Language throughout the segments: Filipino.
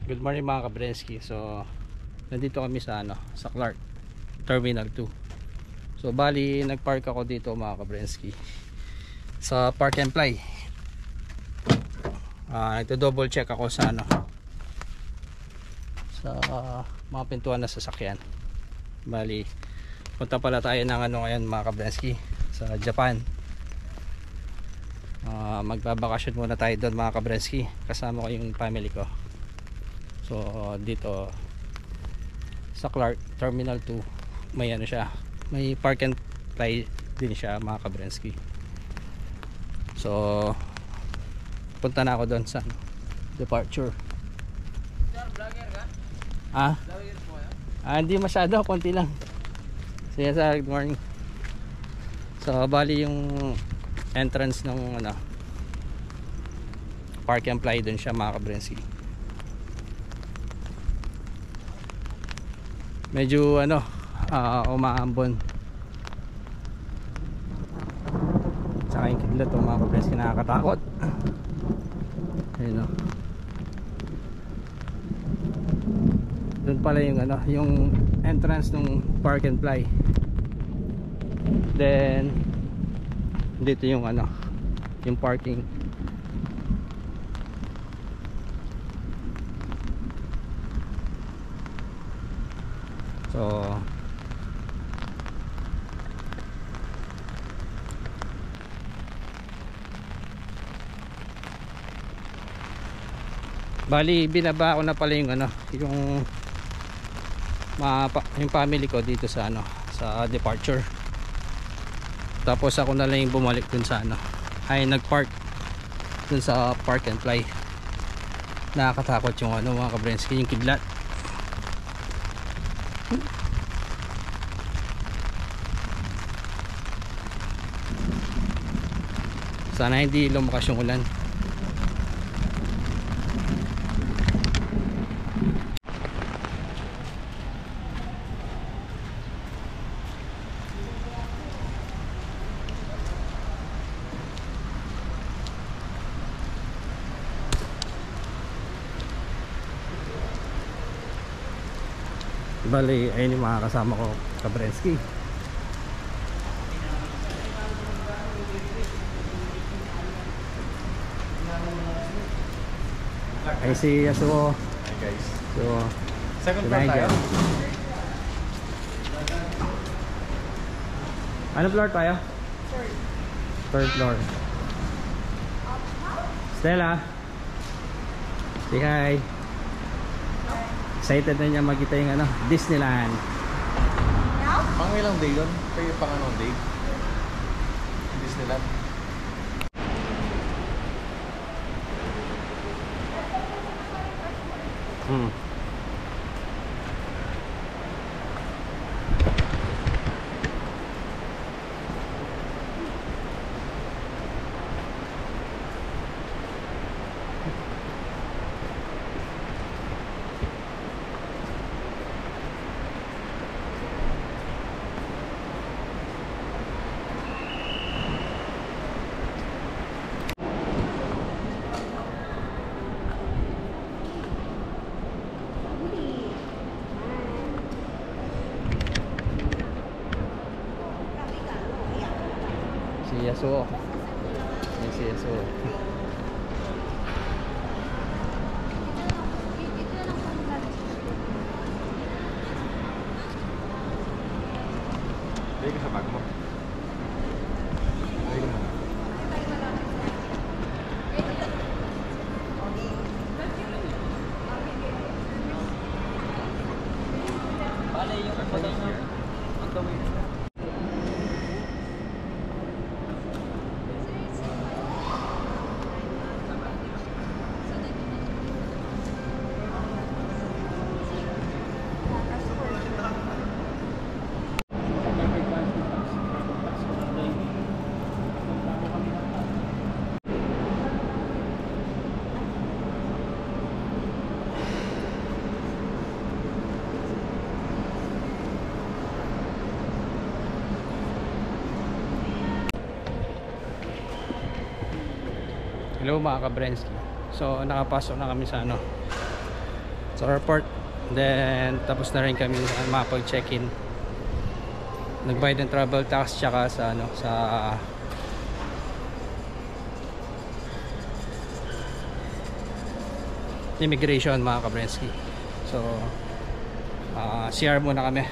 Good morning mga Kabrensky. So nandito kami sa sa Clark Terminal 2. So bali nagpark ako dito mga Kabrensky sa Park and Fly. Ito double check ako sa sa mga pintuan na sasakyan. Bali punta pala tayo ng ngayon mga Kabrensky, sa Japan. Magbabakasyon muna tayo doon mga Kabrensky, kasama ko yung family ko. So dito sa Clark Terminal 2 may siya, may Park and Fly din siya mga Kabrensky. So punta na ako doon sa departure. Sir, vlogger ka? Vlogger po kayo? Hindi masyado, konti lang. Sige sir, good morning. So bali yung entrance ng Park and Fly doon siya mga Kabrensky. Medyo umaambon. Tsaka yung kidlat mga Kabrensky, nakakatakot. Ayun o. Doon pala yung yung entrance ng Park and Fly. Then dito yung yung parking. So bali binaba ko na pala yung yung family ko dito sa sa departure. Tapos ako na lang yung bumalik dun sa ay nagpark dun sa Park and Fly. Nakakatakot yung mga Kabrensky, yung kidlat. Sana hindi lumakas yung ulan. Bali, ayun yung mga kasama ko Kabrensky. Ay si Yasuo. Hi guys. So, Second floor tayo? ano floor tayo? Third floor. Stella, say hi. Excited na niya makita yung Disneyland. Pang ilang day yun? Kayo pang anong day? Disneyland? Si Yasuo. Yan si Yasuo. Day ka sa bag mo. Day ka muna. Bale, yung photo nyo on the way. Hello mga Kabrensky. So nakapasok na kami sa sa airport. Then tapos na rin kami mapag-check-in. Nagbayad ng travel tax tsaka sa ano sa immigration mga kabrensky. So CR muna kami.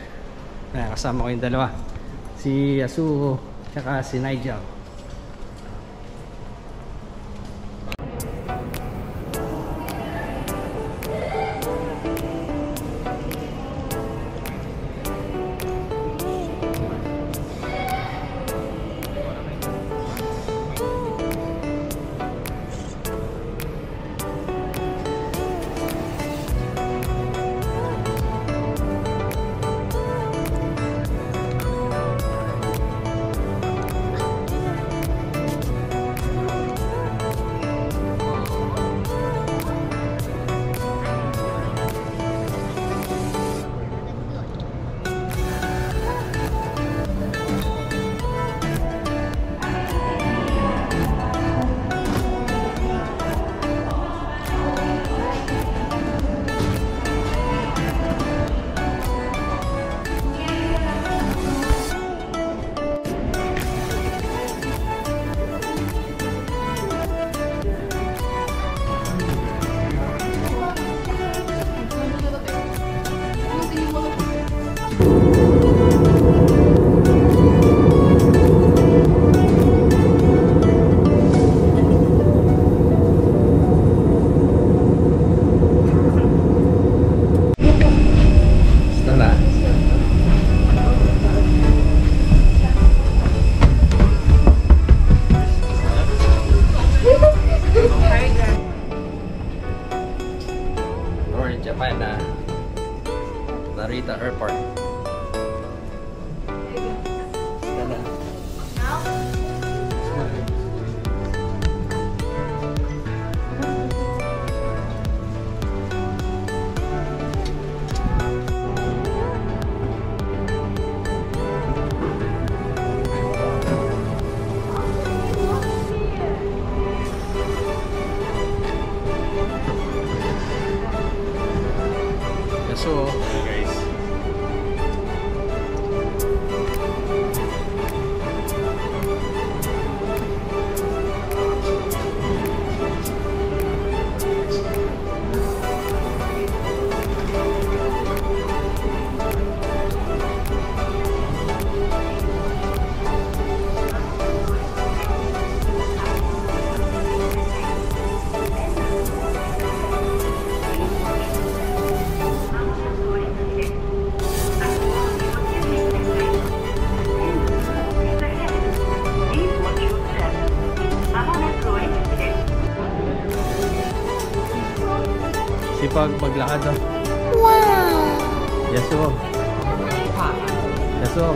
Kasama ko yung dalawa, si Yasuo tsaka si Nigel. Japan na Narita Airport. So guys, sipag maglakad oh. Wow! Yasuo. Yasuo.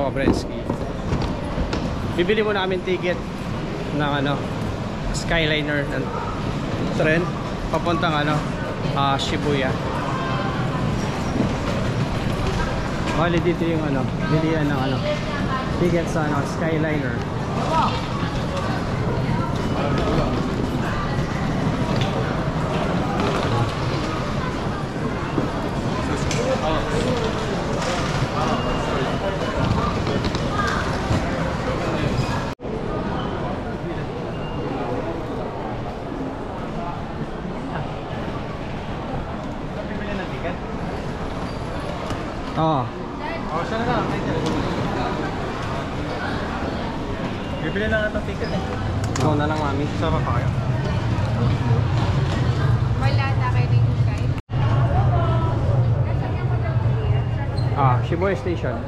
Kabrensky. Bibili muna namin ticket ng ano Skyliner ng tren papuntang ano Shibuya. Bali dito yung ano bilihan ng ano ticket sa ano Skyliner. Oo. Oh, siya na lang. Bibili na nga itong ticket eh. Ikaw na lang, mami. Sama pa kayo? Wala na kayo ng guide. Shibuya Station.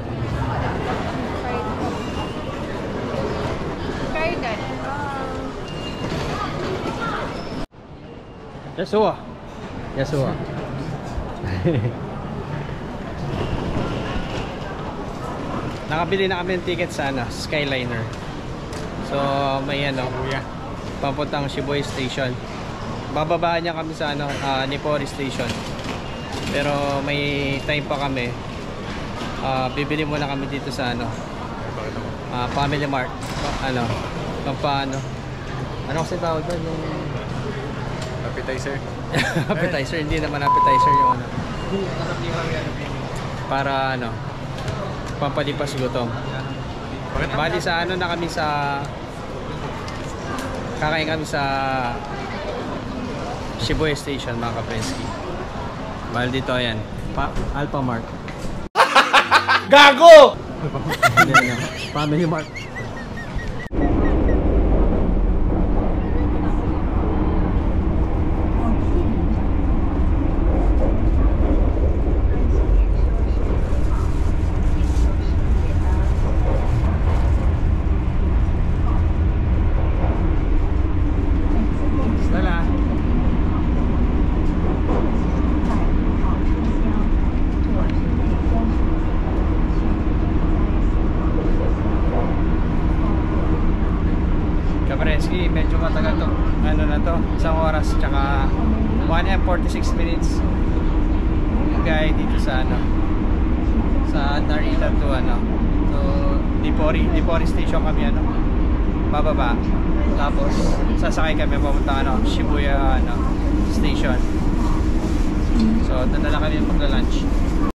try that. Yasuo. Yasuo. Nakabili na kami ng ticket sa ano, Skyliner. So may ano, papuntang Shibuya Station. Bababaan niya kami sa ano, Nippori Station. Pero may time pa kami. Bibili muna kami dito sa ano, Family Mart. Ano, paano? Ano kasi tawag doon yung Appetizer. appetizer? Hindi naman appetizer yung ano. Para ano, pampalipas gutom. Bali sa ano na kami sa kakain kami sa Shibuya Station mga ka-Prensky. Bali dito ayan, Alpha Mart. Gago! Hindi, ano, Family Mart. Stella. Kaprensky, medyo matagal to. Ano na to? Isang oras tsaka 1 and 46 minutes. Guy dito sa ano, sa Narita to ano. So, Nippori Station kami ano. Bababa. Tapos sasakay kami papunta ano, Shibuya ano, Station. So, doon na lang kami magla-lunch.